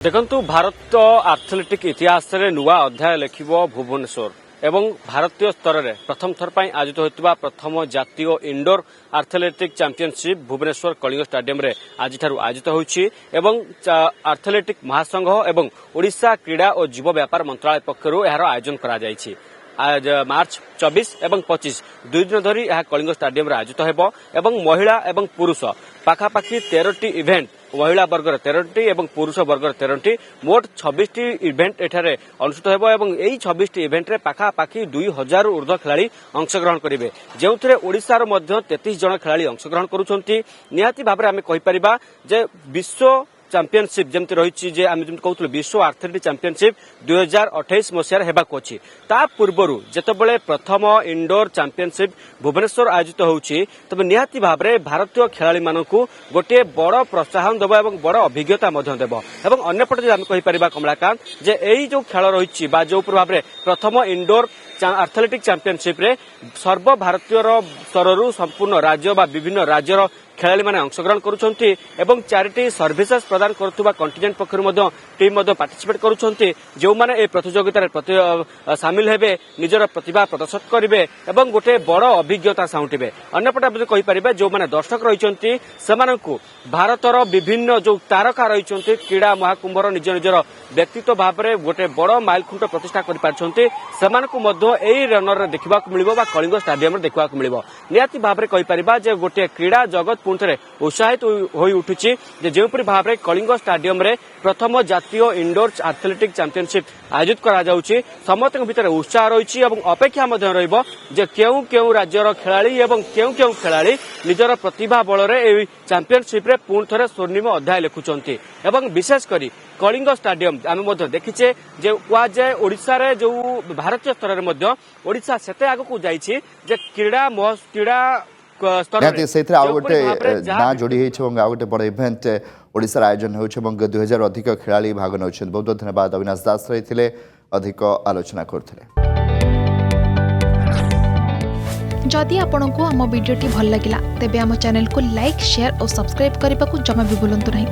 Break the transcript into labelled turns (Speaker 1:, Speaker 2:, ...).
Speaker 1: देखु भारत आर्थलेटिक इतिहास रे नुआ अध्याय लिखिब भुवनेश्वर एवं भारतीय स्तर में प्रथम थर पर आयोजित होता प्रथम जातीय indoor athletic championship Bhubaneswar Kalinga stadium रे आज आयोजित होछि एवं आर्थलेटिक महासंघ एवं ओडिशा क्रीड़ा और युव व्यापार मंत्रालय पक्षरु एहार आयोजन करा जायछि। आज मार्च 24 एवं 25 दुई दिन धरी यह कलिंग स्टेडियम रे आयोजित हेबो एवं महिला एवं पुरुष पाखापाखि 13टी इवेंट महिला वर्गर 13टी एवं पुरुष वर्गर 13टी मोट 26टी इवेंट एठारे अनुष्ठित हेबो एवं एई 26टी इवेंट रे पाखापाखि 2000 ऊर्ध्व खिलाड़ी अंशग्रहण करिवे जेउथरे ओडिसा रो मध्य 33 जन खिलाड़ी अंशग्रहण करूछंती। निहाती भाबरे आमे कहि परिबा जे विश्व चैंपियनशिप जमती रही जे आम कहते विश्व आर्थलेटिक चैंपियनशिप 2028 मसीह हेबाक अछि। ता पूर्वरु जेतबेले प्रथम इंडोर चैंपियनशिप भुवनेश्वर आयोजित होउछि तबे निहाती भाबरे भारतीय खिलाड़ी मानकु गोटे बड़ प्रोत्साहन देबो एवं बड़ अभिज्ञता मध्य देबो एवं अन्यपटे आम कहि परिबा कमलाकांत जे एई जो खेल रही बा जो भाबरे प्रथम इंडोर आर्थलेटिक चैंपियनशिप रे सर्व भारतीय स्तररू संपूर्ण राज्य बा विभिन्न राज्यर खेलाड़ी माने अंशग्रहण करुछंती एवं 4टी सर्विसेस प्रदान करुवा कंटिजेंट पक्षरु टीम पार्टिसिपेट करुछंती जो माने ए प्रतियोगिता रे शामिल हेबे निजर प्रतिभा प्रदर्शित करिवे एवं गोटे बड़ अभिज्ञता साउंटिबे। अन्यपटे कहि परिबे जो माने दर्शक रहिछंती सेमानकु भारतर विभिन्न जो तारका रहिछंती क्रीड़ा महाकुंभर निज निजर व्यक्तित्व भाव में गोटे बड़ माइलखुंट प्रतिष्ठा कर पारछंती सेमानकु मध्य एई रनर रे देखिबाकु मिलिबो बा कलिंग स्टेडियम रे देखिबाकु मिलिबो। निहाती भाव में कहि परिबा जे गोटे क्रीड़ा जगत पुनथरे उत्साहित होई उठुछि जे जेउपरि भाव में कलिंग स्टेडियम रे प्रथम जातीय इंडोर आर्थलेटिक चैंपियनशिप आयोजित करा जाउछि। समस्तक भितर उत्साह रहिछि एवं अपेक्षा मध्य रहिबो जे केउ केउ राज्यर खिलाड़ी एवं केउ केउ खिलाड़ी निजर प्रतिभा बल रे एई चैंपियनशिप रे पुनथरे स्वर्णिम अध्याय लिखुचंती एवं विशेष करी कलिंग स्टेडियम आम देखीचे जे जाए ओडिशा रे जो भारतीय स्तर में मध्य ओडिशा सेते आगकू जाइछि जे क्रीड़ा
Speaker 2: से आउ गोटे ना जोड़ी गोटे बड़ इवेंट ओडिशा आयोजन हो 2000 अधिक खिलाड़ी भाग नौ। बहुत बहुत धन्यवाद अविनाश दास रही अधिक आलोचना करते।
Speaker 3: जदि आपंक आम भिडी भल लगा तेब आम चैनल को लाइक शेयर और सब्सक्राइब करने को जमा भी भूलु नहीं।